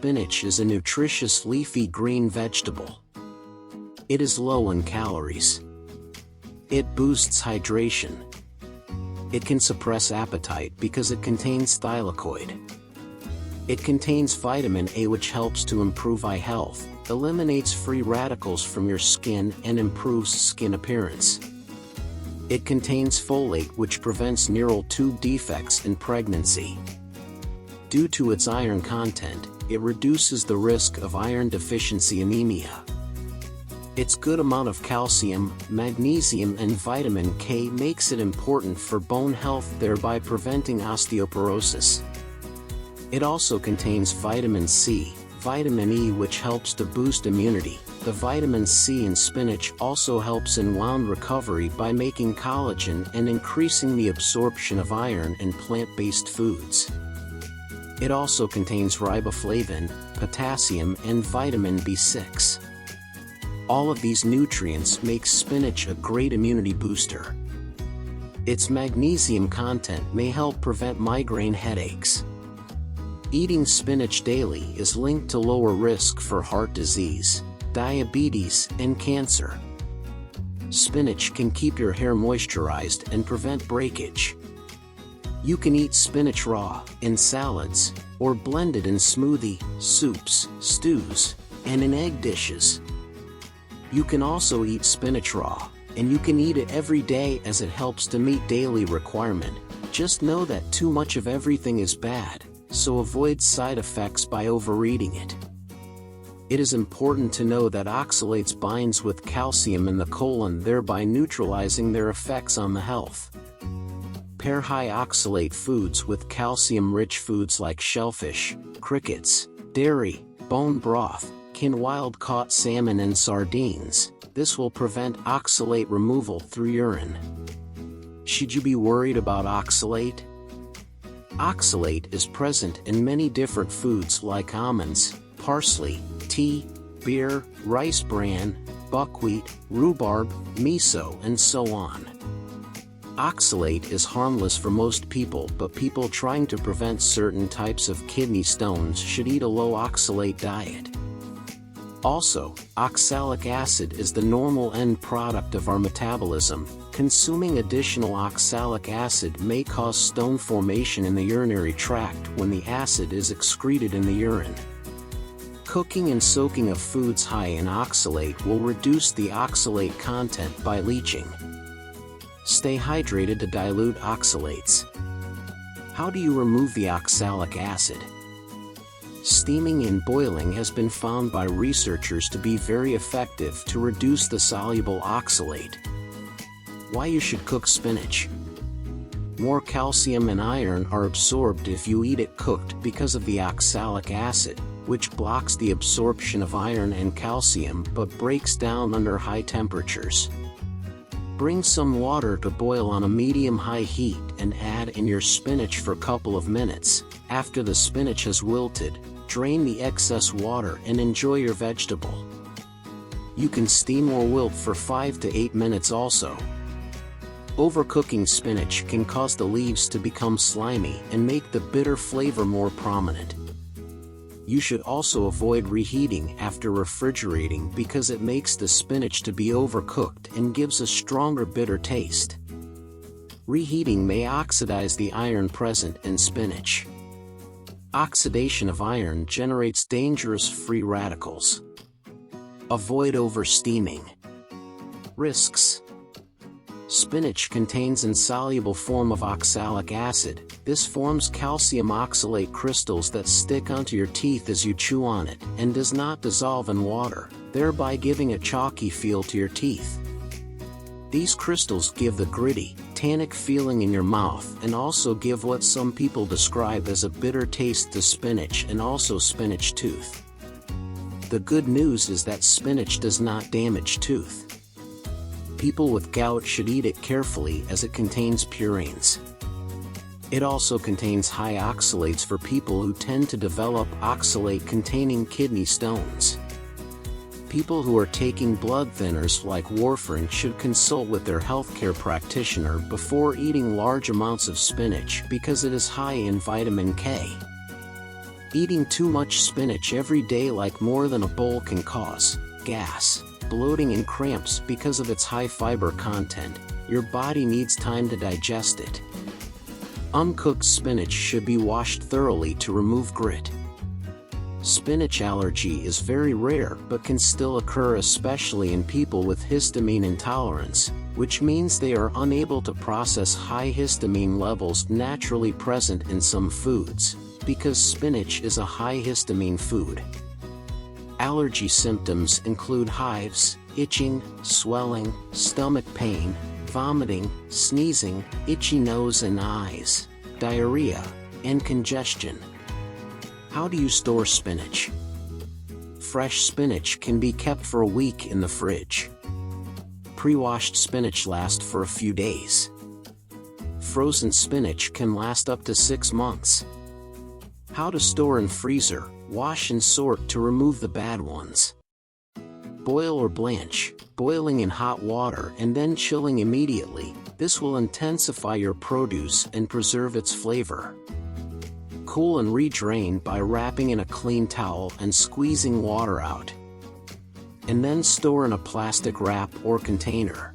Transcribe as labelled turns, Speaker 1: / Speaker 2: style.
Speaker 1: spinach is a nutritious leafy green vegetable. It is low in calories. It boosts hydration. It can suppress appetite because it contains thylakoid. It contains vitamin A, which helps to improve eye health, eliminates free radicals from your skin, and improves skin appearance. It contains folate, which prevents neural tube defects in pregnancy. Due to its iron content, it reduces the risk of iron deficiency anemia. Its good amount of calcium, magnesium, and vitamin K makes it important for bone health, thereby preventing osteoporosis. It also contains vitamin C, vitamin E, which helps to boost immunity. The vitamin C in spinach also helps in wound recovery by making collagen and increasing the absorption of iron in plant-based foods. It also contains riboflavin, potassium, and vitamin B6. All of these nutrients make spinach a great immunity booster. Its magnesium content may help prevent migraine headaches. Eating spinach daily is linked to lower risk for heart disease, diabetes, and cancer. Spinach can keep your hair moisturized and prevent breakage. You can eat spinach raw, in salads, or blended in smoothie, soups, stews, and in egg dishes. You can also eat spinach raw, and you can eat it every day as it helps to meet daily requirement. Just know that too much of everything is bad, so avoid side effects by overeating it. It is important to know that oxalates binds with calcium in the colon, thereby neutralizing their effects on the health. Pair high oxalate foods with calcium-rich foods like shellfish, crickets, dairy, bone broth, canned wild-caught salmon, and sardines. This will prevent oxalate removal through urine. Should you be worried about oxalate? Oxalate is present in many different foods like almonds, parsley, tea, beer, rice bran, buckwheat, rhubarb, miso, and so on. Oxalate is harmless for most people, but people trying to prevent certain types of kidney stones should eat a low oxalate diet. Also, oxalic acid is the normal end product of our metabolism. Consuming additional oxalic acid may cause stone formation in the urinary tract when the acid is excreted in the urine. Cooking and soaking of foods high in oxalate will reduce the oxalate content by leaching. Stay hydrated to dilute oxalates. How do you remove the oxalic acid? Steaming and boiling has been found by researchers to be very effective to reduce the soluble oxalate. Why you should cook spinach? More calcium and iron are absorbed if you eat it cooked because of the oxalic acid, which blocks the absorption of iron and calcium but breaks down under high temperatures. Bring some water to boil on a medium-high heat and add in your spinach for a couple of minutes. After the spinach has wilted, drain the excess water and enjoy your vegetable. You can steam or wilt for 5 to 8 minutes also. Overcooking spinach can cause the leaves to become slimy and make the bitter flavor more prominent. You should also avoid reheating after refrigerating because it makes the spinach to be overcooked and gives a stronger bitter taste. Reheating may oxidize the iron present in spinach. Oxidation of iron generates dangerous free radicals. Avoid oversteaming. Risks. Spinach contains insoluble form of oxalic acid. This forms calcium oxalate crystals that stick onto your teeth as you chew on it, and does not dissolve in water, thereby giving a chalky feel to your teeth. These crystals give the gritty, tannic feeling in your mouth and also give what some people describe as a bitter taste to spinach and also spinach tooth. The good news is that spinach does not damage tooth. People with gout should eat it carefully as it contains purines. It also contains high oxalates for people who tend to develop oxalate-containing kidney stones. People who are taking blood thinners like warfarin should consult with their healthcare practitioner before eating large amounts of spinach because it is high in vitamin K. Eating too much spinach every day, like more than a bowl, can cause gas, bloating and cramps because of its high fiber content. Your body needs time to digest it. Uncooked spinach should be washed thoroughly to remove grit. Spinach allergy is very rare but can still occur, especially in people with histamine intolerance, which means they are unable to process high histamine levels naturally present in some foods, because spinach is a high histamine food. Allergy symptoms include hives, itching, swelling, stomach pain, vomiting, sneezing, itchy nose and eyes, diarrhea, and congestion. How do you store spinach? Fresh spinach can be kept for a week in the fridge. Pre-washed spinach lasts for a few days. Frozen spinach can last up to 6 months. How to store in freezer: wash and sort to remove the bad ones. Boil or blanch, boiling in hot water and then chilling immediately. This will intensify your produce and preserve its flavor. Cool and re-drain by wrapping in a clean towel and squeezing water out. And then store in a plastic wrap or container.